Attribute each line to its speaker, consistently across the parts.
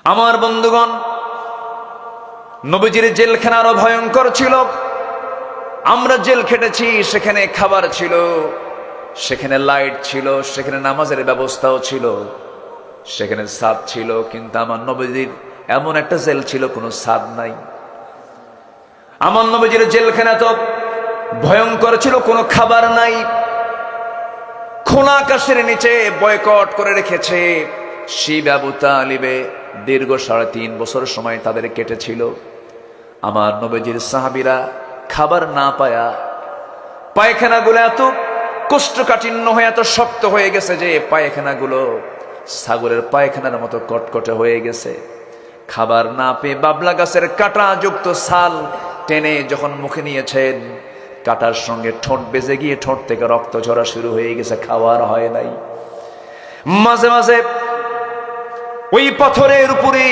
Speaker 1: আমার বন্ধুগণ, নবীজির জেলখানা আরো ভয়ঙ্কর ছিল। আমরা জেল খেটেছি, সেখানে খাবার ছিল, সেখানে লাইট ছিল, সেখানে নামাজের ব্যবস্থাও ছিল, সেখানে ছাদ ছিল। কিন্তু আমার নবীজির এমন একটা জেল ছিল, কোনো ছাদ নাই। আমার নবীজির জেলখানা তো ভয়ঙ্কর ছিল, কোনো খাবার নাই। খোলা আকাশের নিচে বয়কট করে রেখেছে। শিব আবু তালিবে দীর্ঘ 3.5 বছর সময় তাদের কেটেছিল। আমার নবীজির সাহাবীরা খাবার না পায়া পায়খানাগুলো এত কোষ্ঠকাঠিন্য হয়ে এত শক্ত হয়ে গেছে যে পায়খানাগুলো ছাগলের পায়খানার মতো কটকটে হয়ে গেছে। খাবার না পেয়ে বাবলা গাছের কাঁটা যুক্ত ছাল টেনে যখন মুখে নিয়েছেন, কাঁটার সঙ্গে ঠোঁট বেজে গিয়ে ঠোঁট থেকে রক্ত ঝরা শুরু হয়ে গেছে, খাওয়ার হয় নাই। মাঝে মাঝে ওই পাথরের উপরে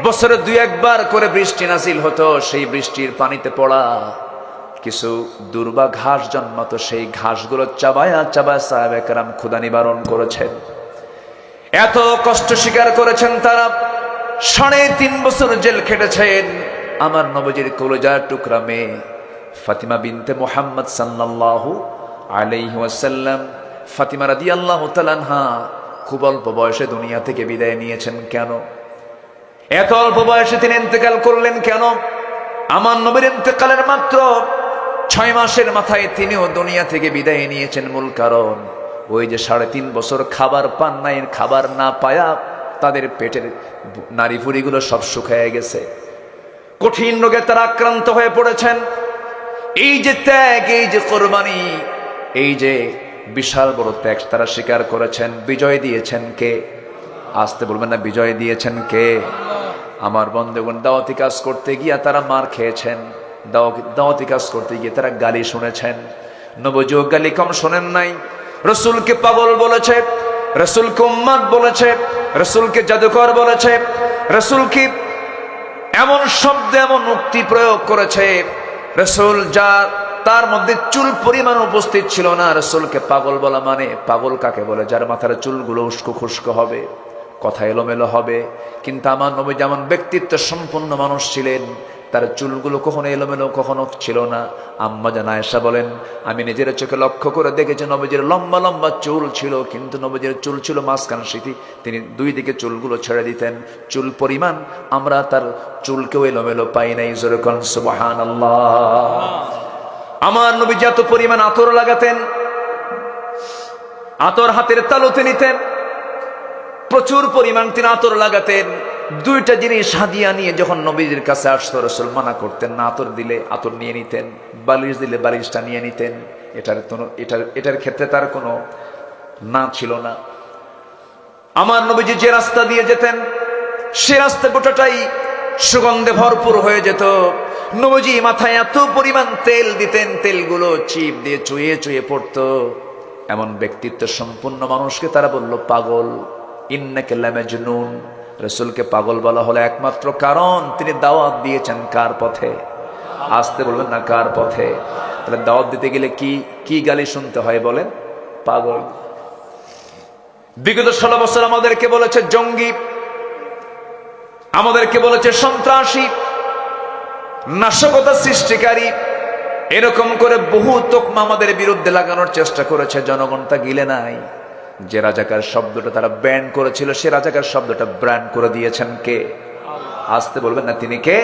Speaker 1: বছরে 2-1 বার করে বৃষ্টি নাজিল হতো। সেই বৃষ্টির পানিতে পড়া কিছু দুর্বা ঘাস জন্মাতো। সেই ঘাসগুলো চাবায়া চাবায়া সাহাবায়ে কেরাম ক্ষুধা নিবারণ করেছেন। এত কষ্ট স্বীকার করেছেন তারা। 3.5 বছর জেল খেটেছেন। আমার নবীজির কলিজার টুকরা মেয়ে ফাতিমা বিনতে মুহাম্মদ সাল্লাল্লাহু আলাইহি ওয়াসাল্লাম, ফাতিমা রাদিয়াল্লাহু তাআলা আনহা খুব অল্প বয়সে দুনিয়া থেকে বিদায় নিয়েছেন। কেন এত অল্প বয়সে তিনি ইন্তেকাল করলেন? কেন? আমার নবীর ইন্তেকালের মাত্র 6 মাসের মাথায় তিনিও দুনিয়া থেকে বিদায় নিয়েছেন। মূল কারণ ওই যে 3.5 বছর খাবার পান নাই। খাবার না পায়া তাদের পেটের নাড়িভুড়িগুলো সব শুকিয়ে গেছে। কঠিন রোগে তারা আক্রান্ত হয়ে পড়েছেন। এই যে ত্যাগ, এই যে কোরবানি, এই যে বিশাল বড় ত্যাগ তারা স্বীকার করেছেন। বিজয় দিয়েছেন কে? আসতে বলবেন না, বিজয় দিয়েছেন কে? আমার বন্ধুগণ, দাওয়াতি কাজ করতে গিয়ে তারা মার খেয়েছেন। দাওয়াতি কাজ করতে গিয়ে তারা গালি শুনেছেন। নবীও গালি কম শোনেন নাই। রাসূলকে পাগল বলেছে, রাসূলকে উম্মাদ বলেছে, রাসূলকে জাদুকর বলেছে, রাসূলকে এমন শব্দ এমন উক্তি প্রয়োগ করেছে, রাসূল যা তার মধ্যে চুল পরিমাণ উপস্থিত ছিল না। রাসূলকে পাগল বলা মানে, পাগল কাকে বলে? যার মাথার চুলগুলো উস্কো খুস্কো হবে, কথা এলোমেলো হবে। কিন্তু আমার নবী যেমন ব্যক্তিত্ব সম্পন্ন মানুষ ছিলেন, তার চুলগুলো কখনো এলোমেলো কখনো ছিল না। আম্মা জান আয়েশা বলেন, আমি নিজের চোখে লক্ষ্য করে দেখেছি নবীজির লম্বা লম্বা চুল ছিল, কিন্তু নবীজির চুল ছিল মাঝখান সিথি। তিনি 2 দিকে চুলগুলো ছেড়ে দিতেন। চুল পরিমাণ আমরা তার চুলকেও এলোমেলো পাই নাই। জোরে কোন সুবহানাল্লাহ। আমার নবী যত পরিমাণ আতর লাগাতেন, আতর হাতের তালুতে নিতেন, প্রচুর পরিমাণ তিনি আতর লাগাতেন। 2টা জিনিস হাদিয়া নিয়ে যখন নবীজির কাছে আসতো, রাসূল মানা করতেন না। আতর দিলে আতর নিয়ে নিতেন, বালিশ দিলে বালিশটা নিয়ে নিতেন। এটার ক্ষেত্রে তার কোনো না ছিল না। আমার নবীজি যে রাস্তা দিয়ে যেতেন, সে রাস্তা গোটাটাই সুগন্ধে ভরপুর হয়ে যেত। নবীজি মাথায় এত পরিমাণ তেল দিতেন, তেলগুলো চিপ দিয়ে চুয়ে চুয়ে পড়তো। এমন ব্যক্তিত্ব সম্পন্ন মানুষকে তারা বলল পাগল। ইন্নাকা লামাজনুন। রাসূলকে পাগল বলা হলো একমাত্র কারণ তিনি দাওয়াত দিয়েছেন কার পথে? আসতে বলবেন না, কার পথে? তাহলে দাওয়াত দিতে গেলে কি গালি শুনতে হয় বলেন? পাগল। বিগত 16 বছর আমাদেরকে বলেছে জঙ্গি, আমাদেরকে বলেছে সন্ত্রাসী, নাশকতা সৃষ্টিকারী। এরকম করে বহু তোকমা আমাদের বিরুদ্ধে লাগানোর চেষ্টা করেছে। জনগণ তা গিলে নাই। যে রাজাকার শব্দটা তারা ব্যান করেছিল, সে রাজাকার শব্দটা ব্র্যান্ড করে দিয়েছেন কে? আসতে বলবেন না, তিনি কে?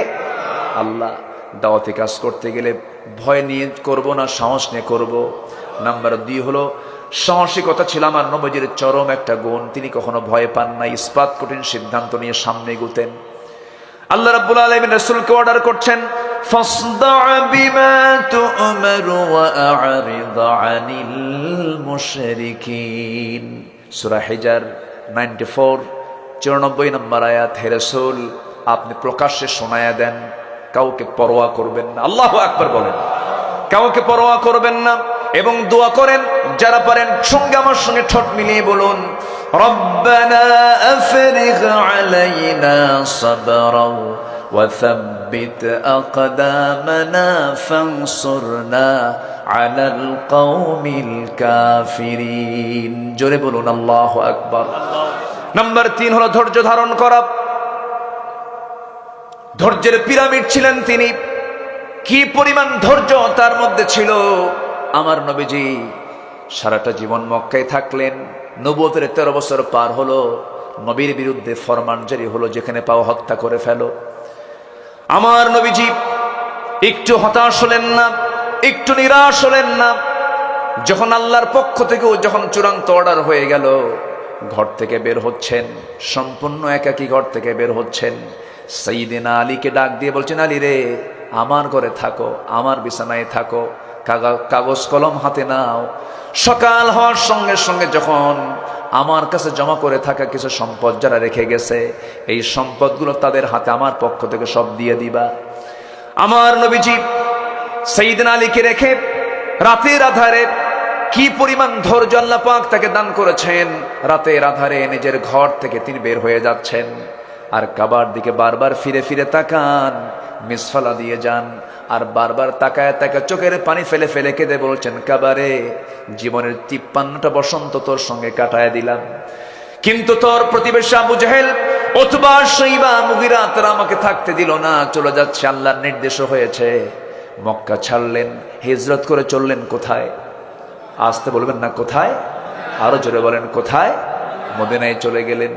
Speaker 1: আল্লাহ। দাওয়াতি কাজ করতে গেলে ভয় নিয়ে করব না, সাহস নিয়ে করব। নাম্বার 2 হলো সাহসিকতা ছিল আমার নবীজির চরম একটা গুণ। তিনি কখনো ভয় পান না, ইস্পাত কঠিন সিদ্ধান্ত নিয়ে সামনে এগুতেন। আল্লাহ রাব্বুল আলামিন রাসূলকে অর্ডার করছেন, ফাসদা' বিমা তু'মারু ওয়া আ'রিদ আনিল মুশরিকিন। সূরা হিজর 94 নম্বর আয়াত। হে রাসূল, আপনি প্রকাশ্যে শোনায়া দেন, কাউকে পরোয়া করবেন না। আল্লাহু আকবার বলেন। কাউকে পরোয়া করবেন না এবং দোয়া করেন। যারা পারেন সঙ্গে আমার সঙ্গে ঠোঁট মিলিয়ে বলুন, রব্বানা আফরিগ আলাইনা সাবরাও ওয়া সাব্বিত আকদামানা ফানসুরনা আলাল কওমিল কাফিরিন। জোরে বলুন আল্লাহু আকবার। নাম্বার 3 হলো ধৈর্য ধারণ করা। ধৈর্যের পিরামিড ছিলেন তিনি। কি পরিমাণ ধৈর্য তার মধ্যে ছিল! আমার নবীজি সারাটা জীবন মক্কায় থাকলেন, নবুয়তের 13 বছর পার হলো, নবীর বিরুদ্ধে ফরমান জারি হলো, যেখানে পাও হত্যা করে ফেলো। আমার নবীজি একটু হতাশ হলেন না, একটু নিরাশ হলেন না। যখন আল্লাহর পক্ষ থেকেও যখন চূড়ান্ত অর্ডার হয়ে গেল, ঘর থেকে বের হচ্ছেন, সম্পূর্ণ একাকী ঘর থেকে বের হচ্ছেন, সাইয়েদনা আলীকে ডাক দিয়ে বলছেন, আলী রে, আমার ঘরে থাকো, আমার বিছানায় থাকো, কাগজ কলম হাতে নাও। সকাল হওয়ার সঙ্গে সঙ্গে যখন আমার কাছে জমা করে থাকা কিছু সম্পদ যারা রেখে গেছে, এই সম্পদগুলো তাদের হাতে আমার পক্ষ থেকে সব দিয়ে দিবা। আমার নবীজি সাইয়েদনা আলীকে রেখে রাতের আধারে, কি পরিমাণ ধৈর্য আল্লাহ পাক তাকে দান করেছেন, রাতের আধারে নিজের ঘর থেকে তিনি বের হয়ে যাচ্ছেন, আর কাবার দিকে বারবার ফিরে ফিরে তাকান, মিসফালা দিয়ে যান, আর বারবার তাকায় তাকায় চোখের পানি ফেলে ফেলে কেঁদে বলছেন, কাবারে, জীবনের 53টা বসন্ত তোর সঙ্গে কাটায় দিলাম, কিন্তু তোর প্রতিবেশী আবু জাহেল, উতবা, শাইবা, মুগীরা তারা আমাকে থাকতে দিল না, চলে যাচ্ছে, আল্লাহর নির্দেশ হয়েছে। মক্কা ছাড়লেন, হিজরত করে চললেন কোথায়? আসতে বলবেন না কোথায়, আরো জোরে বলেন কোথায়? মদিনায় চলে গেলেন।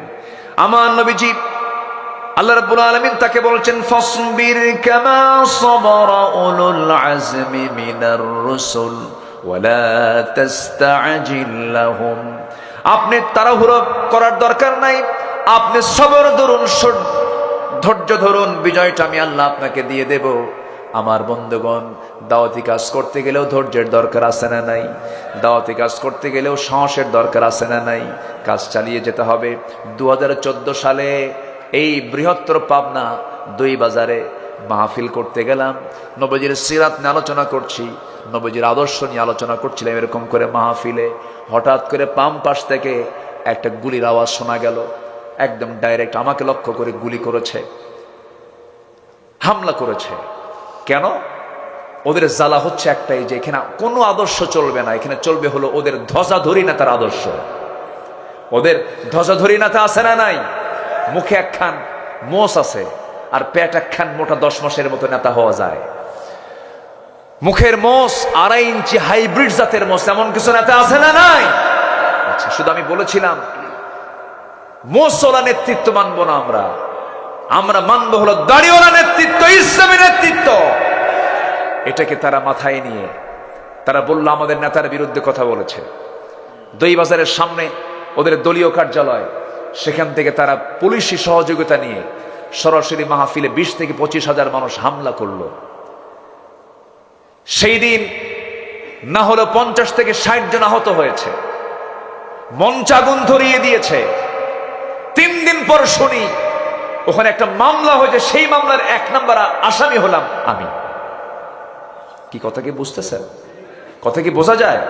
Speaker 1: আমার নবীজি, আল্লাহ রাব্বুল আলামিন তাকে বলছেন, ফাসবির কামা সাবারা উলুল আজমি মিনার রুসুল ওয়ালা তাস্তাজিল লাহুম। আপনি তাড়াহুড়ো করার দরকার নাই, আপনি সবর ধরুন, ধৈর্য ধরুন, বিজয়টা আমি আল্লাহ আপনাকে দিয়ে দেব। আমার বন্ধুগণ, দাওয়াতি কাজ করতে গেলেও ধৈর্যের দরকার আছে না নাই? দাওয়াতি কাজ করতে গেলেও সাহসের দরকার আছে না নাই? কাজ চালিয়ে যেতে হবে। 2014 সালে এই বৃহত্তর পাবনা 2 বাজারে মাহফিল করতে গেলাম, নবীজির সিরাত নিয়ে আলোচনা করছি, নবীজির আদর্শ নিয়ে আলোচনা করছিলাম। এরকম করে মাহফিলে হঠাৎ করে বাম পাশ থেকে একটা গুলির আওয়াজ শোনা গেল, একদম ডাইরেক্ট আমাকে লক্ষ্য করে গুলি করেছে, হামলা করেছে। কেন? ওদের জ্বালা হচ্ছে একটাই, যে এখানে কোনো আদর্শ চলবে না, এখানে চলবে হলো ওদের ধ্বজাধরী নেতার আদর্শ। ওদের ধ্বজাধরী নেতা আছে না নাই? মুখে একখান মোষ আছে আর পেট একখান মোটা 10 মাসের মতো নেতা হওয়া যায়। মুখের মোষ 2.5 ইঞ্চি হাইব্রিড জাতের মোষ, এমন কিছু নেতা আছে না নাই? আচ্ছা, শুধু আমি বলেছিলাম মোষওয়ালা নেতৃত্ব মানবো না আমরা, আমরা মানবো হলো দাড়িওয়ালা নেতৃত্ব, ইসলামী নেতৃত্ব। এটাকে তারা মাথায় নিয়ে তারা বললো আমাদের নেতার বিরুদ্ধে কথা বলেছে। 2 বাজারের সামনে ওদের দলীয় কার্যালয়, সেখান থেকে তারা পুলিশি সহযোগিতা নিয়ে সরাসরি মাহফিলে 20 থেকে 25 হাজার মানুষ হামলা করলো। সেই দিন না হলো 50 থেকে 60 জন আহত হয়েছে, মঞ্চ আগুন ধরিয়ে দিয়েছে। 3 দিন পর শুনি ওখানে একটা মামলা হয়েছে, সেই মামলার 1 নম্বর আসামি হলাম আমি। কি কথা কি বুঝতেছেন? কথা কি বোঝা যায়?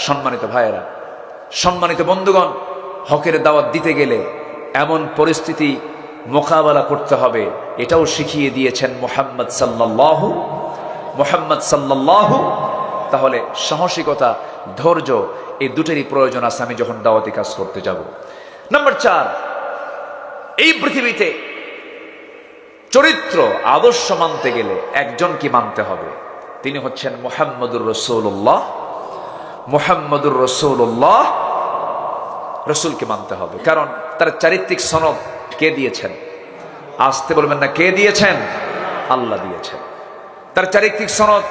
Speaker 1: সম্মানিত ভাইয়েরা, সম্মানিত বন্ধুগণ, হকের দাওয়াত দিতে গেলে এমন পরিস্থিতি মোকাবেলা করতে হবে, এটাও শিখিয়ে দিয়েছেন মুহাম্মদ সাল্লাল্লাহু। তাহলে সাহসিকতা, ধৈর্য, এই দুটোরই প্রয়োজন আছে আমি যখন দাওয়াতি কাজ করতে যাব। নাম্বার 4, এই পৃথিবীতে চরিত্র আদর্শ মানতে গেলে একজন কি মানতে হবে, তিনি হচ্ছেন মুহাম্মদুর রাসূলুল্লাহ। মুহাম্মদুর রাসূলুল্লাহ, রসুলকে মানতে হবে, কারণ তার চারিত্রিক সনদ কে দিয়েছেন? আসতে বলবেন না কে দিয়েছেন? আল্লাহ দিয়েছেন। তার চারিত্রিক সনদ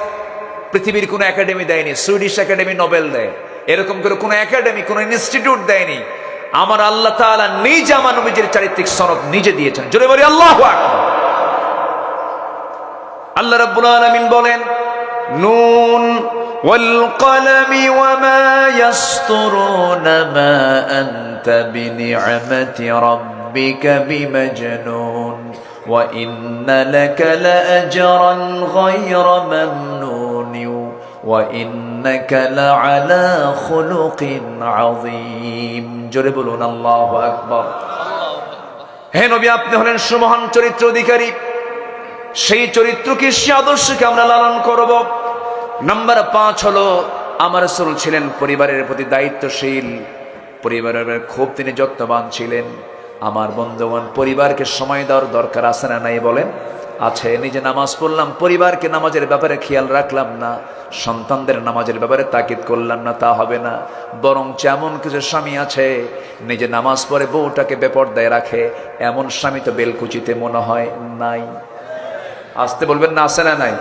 Speaker 1: পৃথিবীর কোনো একাডেমি দেয়নি, সুইডিশ একাডেমি নোবেল দেয়, এরকম করে কোনো একাডেমি, কোনো ইনস্টিটিউট দেয়নি। আমার আল্লাহ তাআলা নিজে আমার নবীজির চারিত্রিক সনদ নিজে দিয়েছেন। জোরে বলি আল্লাহু আকবার। আল্লাহ রাব্বুল আলামিন বলেন, নুন ওয়াল কলমি ওয়া মা ইয়াসতুরুন মা আনতা বিনি'মাতি রাব্বিকা বিমাজনুন ওয়া ইন্না লাকা লাআজরান গায়রা মামনুন ওয়া ইন্নাকা লাআলা খুলুকিন আযীম। জোরে বলুন আল্লাহু আকবার। হে নবী, আপনি হলেন সুমহান চরিত্র অধিকারী। সেই চরিত্রকে, সে আদর্শকে আমরা লালন করব। নাম্বার 5 হলো, আমার রাসূল ছিলেন পরিবারের প্রতি দায়িত্বশীল, পরিবারের খুব তিনি যত্নবান ছিলেন। আমার বন্ধুগণ, পরিবারকে সময় দেওয়ার দরকার আছে না নাই বলেন? আছে। নিজে নামাজ পড়লাম, পরিবারকে নামাজের ব্যাপারে খেয়াল রাখলাম না, সন্তানদের নামাজের ব্যাপারে তাকিদ করলাম না, তা হবে না। বরং এমন কিছু স্বামী আছে নিজে নামাজ পড়ে বউটাকে বেপরদায় রাখে, এমন স্বামী তো বেলকুচিতে মনে হয় নাই। আসতে বলবেন না, আছে না নাই?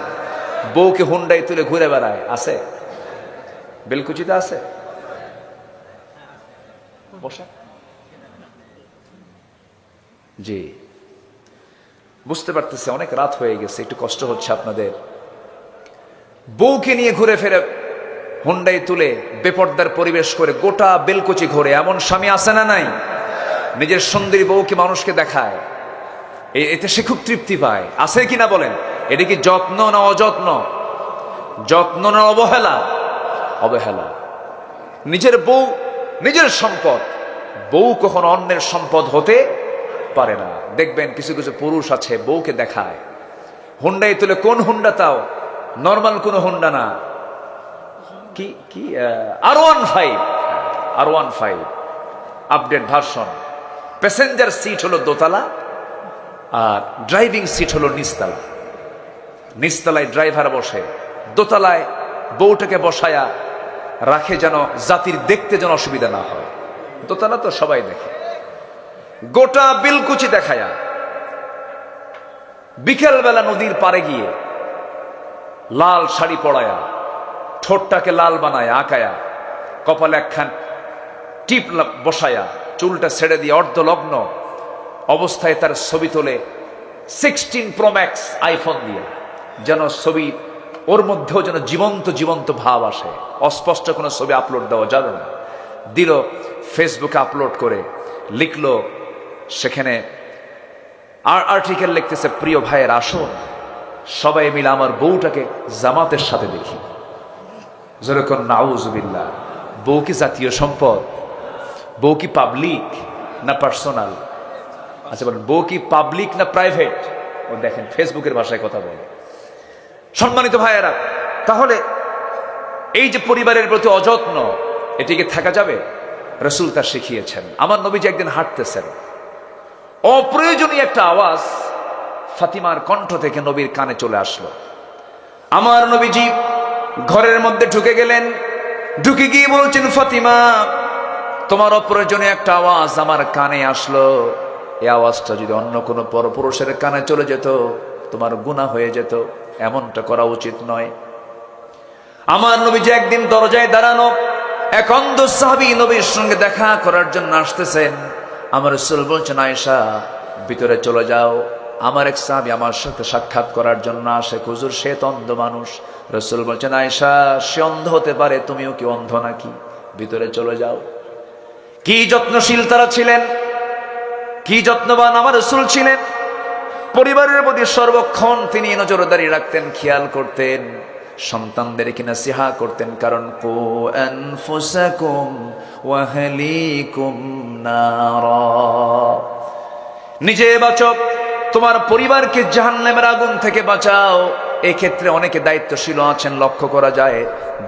Speaker 1: বউকে হুন্ডাই তুলে ঘুরে বেড়ায়, আছে? বেলকুচিতে আছে? বসা জি, বুঝতে পারতেছি অনেক রাত হয়ে গেছে, একটু কষ্ট হচ্ছে আপনাদের। বউকে নিয়ে ঘুরে ফেরে হুন্ডাই তুলে বেপর্দার পরিবেশ করে গোটা বেলকুচি ঘোরে, এমন স্বামী আছে না নাই? নিজের সুন্দরী বউকে মানুষকে দেখায়, এতে সে খুব তৃপ্তি পায়, আছে কিনা বলেন? এটা কি যত্ন না অযত্ন? যত্ন না অবহেলা? অবহেলা। নিজের বউ নিজের সম্পদ, বউ কখনো অন্যের সম্পদ হতে পারে না। দেখবেন কিছু কিছু পুরুষ আছে বউকে দেখায় হুন্ডাই তুলে, কোন হুন্ডা তাও নর্মাল কোন হুন্ডা না, কি কি R15 update version. Passenger seat হলো দোতলা আর ড্রাইভিং সিট হলো নিচতলা। নিচতলায় ড্রাইভার বসে, দোতলায় বউটাকে বসায়া রাখে যেন জাতির দেখতে যেন অসুবিধা না হয়। দোতলা তো সবাই দেখে। গোটা বিলকুচি দেখায়া বিকেল বেলা নদীর পাড়ে গিয়ে লাল শাড়ি পরায়া, ঠোঁটটাকে লাল বানায় আঁকায়া, কপালে একখান টিপ বসায়া, চুলটা ছেড়ে দিয়ে অর্ধলগ্ন অবস্থায় তার ছবি তোলে 16 Pro Max আইফোন দিয়ে, যেন ছবি ওর মধ্যেও যেন জীবন্ত জীবন্ত ভাব আসে। অস্পষ্ট কোনো ছবি আপলোড দেওয়া যাবে না। দিল ফেসবুকে আপলোড করে, লিখলো সেখানে আর্টিকেল লিখতেছে, প্রিয় ভাইয়ের আসুন সবাই মিলে আমার বউটাকে জামাতের সাথে দেখি। যেরকম নাউজুবিল্লাহ। বউ কি জাতীয় সম্পদ? বউ কি পাবলিক না পার্সোনাল? আচ্ছা বলেন, বউ কি পাবলিক না প্রাইভেট? ও দেখেন ফেসবুকের ভাষায় কথা বলে। সম্মানিত ভাইয়েরা, তাহলে এই যে পরিবারের প্রতি অযত্ন, এটিকে থাকা যাবে? রাসূল তা শিখিয়েছেন। আমার নবীজি একদিন হাঁটতেছেন, অপ্রয়োজনীয় একটা আওয়াজ ফাতিমার কণ্ঠ থেকে নবীর কানে চলে আসলো। আমার নবীজি ঘরের মধ্যে ঢুকে গেলেন, ঢুকে গিয়ে বলছেন, ফাতিমা তোমার অপ্রয়োজনীয় একটা আওয়াজ আমার কানে আসলো। এই আওয়াজটা যদি অন্য কোনো পরপুরুষের কানে চলে যেত তোমার গুনাহ হয়ে যেত, এমনটা করা উচিত নয়। আমার নবীজি একদিন দরজায় দাঁড়ানো এক অন্ধ সাহাবী নবীর সঙ্গে দেখা করার জন্য আসতেছেন। আমার রাসূল বলছেন, আয়েশা ভিতরে চলে যাও। আমার এক সাহাবী আমার সাথে সাক্ষাৎ করার জন্য আসে, হুজুর সে তো অন্ধ মানুষ। রাসূল বলছেন, আয়েশা সে অন্ধ হতে পারে, তুমিও কি অন্ধ নাকি? ভিতরে চলে যাও। কি যত্নশীল তারা ছিলেন, কি যত্নবান আমার রাসূল ছিলেন। পরিবারের প্রতি সর্বক্ষণ তিনি নজরদারি রাখতেন, খেয়াল করতেন, সন্তানদেরকে নসিহা করতেন। কারণ কু আনফুসাকুম ওয়া আহলিকুম নারা, নিজে বাঁচো, তোমার পরিবারকে জাহান্নামের আগুন থেকে বাঁচাও। এই ক্ষেত্রে অনেকে দায়িত্বশীল আছেন, লক্ষ্য করা যায়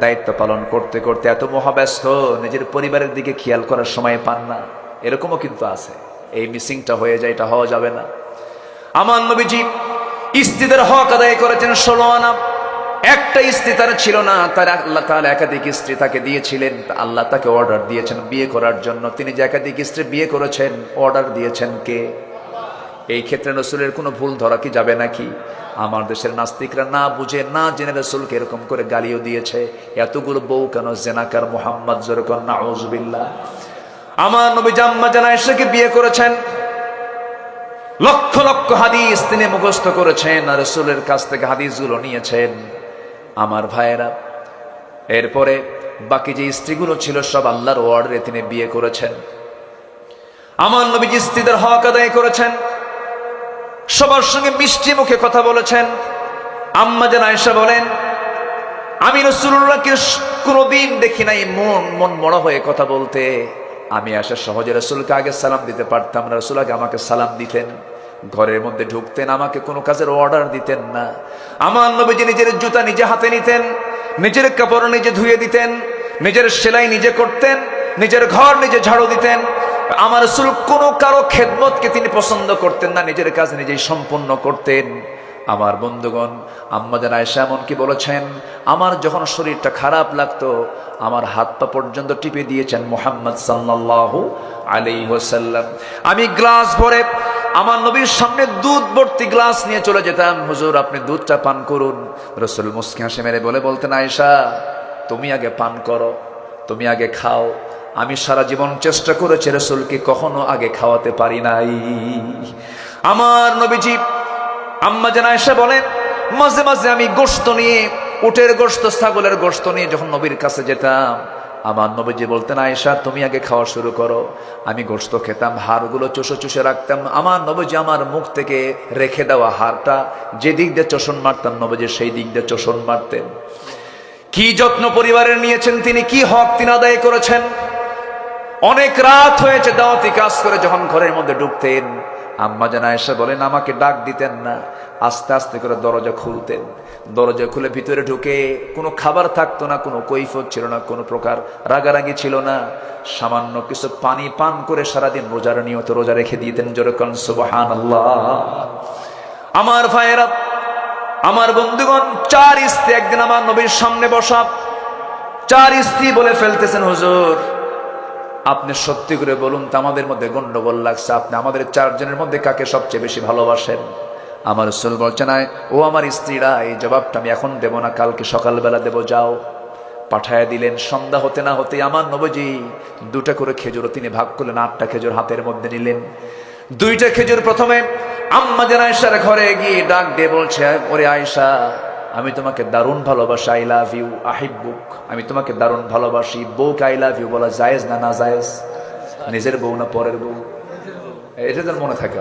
Speaker 1: দায়িত্ব পালন করতে করতে এত মহাব্যস্ত নিজের পরিবারের দিকে খেয়াল করার সময় পান না। এরকমও কিন্তু আছে। এই মিসিংটা হয়ে যায়, এটা হওয়া যাবে না। আমার নবীজি স্ত্রীদের হক আদায় করেছেন 16 আনা। একটা স্ত্রী তার ছিল না, তার আল্লাহ তাআলা একাধিক স্ত্রী তাকে দিয়েছিলেন। আল্লাহ তাকে অর্ডার দিয়েছেন বিয়ে করার জন্য। তিনি যে একাধিক স্ত্রী বিয়ে করেছেন, অর্ডার দিয়েছেন কে? এই ক্ষেত্রে রাসূলের কোনো ভুল ধরা কি যাবে নাকি? আমার দেশের নাস্তিকরা না বুঝে না জেনে রাসূলকে এরকম করে গালিও দিয়েছে, এতগুলো বউ কেন জেনাকার মুহাম্মদ, যেরকম নাউজুবিল্লাহ। আমার নবী আম্মা জান আয়েশাকে বিয়ে করেছেন, লক্ষ লক্ষ হাদিস তিনি মুখস্থ করেছেন আর রাসূলের কাছ থেকে হাদিসগুলো নিয়েছেন। আমার ভাইয়েরা, এরপরে বাকি যে স্ত্রীগুলো ছিল সব আল্লাহর অর্ডারে তিনি বিয়ে করেছেন। আমার নবীজি স্ত্রীদের হক আদায় করেছেন, সবার সঙ্গে মিষ্টি মুখে কথা বলেছেন। আম্মা জান আয়েশা বলেন, আমি রাসূলুল্লাহকে কোনোদিন দেখি নাই মন মরা হয়ে কথা বলতে। আমি আসা সহজে রাসূলকে আগে সালাম দিতে পারতাম না, রাসূল আগে আমাকে সালাম দিতেন। ঘরের মধ্যে ঢুকতেন, আমাকে কোনো কাজের অর্ডার দিতেন না। আমার নবীজি নিজের জুতা নিজে হাতে নিতেন, নিজের কাপড় নিজে ধুয়ে দিতেন, নিজের সেলাই নিজে করতেন, নিজের ঘর নিজে ঝাড়ু দিতেন। আমার রাসূল কোনো কারো খেদমতকে তিনি পছন্দ করতেন না, নিজের কাজ নিজেই সম্পন্ন করতেন। আমার বন্ধুগণ, আম্মা জান আয়েশা এমনকি বলেছেন, আমার যখন শরীরটা খারাপ লাগতো আমার হাত পা পর্যন্ত টিপে দিয়েছেন মুহাম্মদ সাল্লাল্লাহু আলাইহি ওয়াসাল্লাম। আমি গ্লাস ভরে আমার নবীর সামনে দুধ ভর্তি গ্লাস নিয়ে চলে যেতাম, হুজুর আপনি দুধটা পান করুন। রাসূল মুস্কি হাসি মেরে বলতেন, আয়েশা তুমি আগে পান করো, তুমি আগে খাও। আমি সারা জীবন চেষ্টা করেছি রাসূলকে কখনো আগে খাওয়াতে পারি নাই। আমার নবীজি, আম্মা জান আয়েশা বলেন, মাঝে মাঝে আমি গোশত নিয়ে, উটের গোশত, ছাগলের গোশত নিয়ে যখন নবীর কাছে যেতাম, আমার নবীজি বলতেন, আয়েশা তুমি আগে খাওয়া শুরু করো। আমি গোশত খেতাম, হাড়গুলো চুষে চুষে রাখতাম। আমার নবীজি আমার মুখ থেকে রেখে দেওয়া হাড়টা যে দিক দিয়ে চোষণ মারতাম, নবীজি সেই দিক দিয়ে চোষণ মারতেন। কি যত্ন পরিবারের নিয়েছেন তিনি, কি হক তিনি আদায় করেছেন। অনেক রাত হয়েছে দাওয়াতি কাজ করে যখন ঘরের মধ্যে ঢুকতেন, আম্মা জান আয়েশা বলেন আমাকে ডাক দিতেন না, আস্তে আস্তে করে দরজা খুলতেন। দরজা খুলে ভিতরে ঢুকে কোনো খাবার থাকতো না, কোনো কৈফিয়ত ছিল না, কোনো প্রকার রাগারাগি ছিল না। সামান্য কিছু পানি পান করে সারাদিন রোজার নিয়ত রোজা রেখে দিতেন। জোরে কোন সুবহানাল্লাহ। আমার ভাইয়েরা, আমার বন্ধুগণ, 4 স্ত্রী একদিন আমার নবীর সামনে বসা। 4 স্ত্রী বলে ফেলতেছেন, হুজুর আপনি সত্যি করে বলুন তো, আমাদের মধ্যে গন্ডগোল লাগছে, আপনি আমাদের 4 জনের মধ্যে কাকে সবচেয়ে বেশি ভালোবাসেন? আমার রাসূল বলছেন, ও আমার স্ত্রীরা, এই জবাবটা আমি এখন দেব না, কালকে সকালবেলা দেব, যাও। পাঠায় দিলেন। সন্ধ্যা হতে না হতে আমার নবীজি 2টা করে খেজুর তিনি ভাগ করলেন, 8টা খেজুর হাতের মধ্যে নিলেন। 2টা খেজুর প্রথমে আম্মা জান আয়েশার ঘরে গিয়ে ডাক দিয়ে বলছে, ওরে আয়েশা, আমি তোমাকে দারুণ ভালোবাসি, আই লাভ ইউ, আহিব্বুক, আমি তোমাকে দারুণ ভালোবাসি। বউকে আই লাভ ইউ বলা জায়েজ না না জায়েজ? নিজের বউ না পরের বউ? এটা যেন মনে থাকে।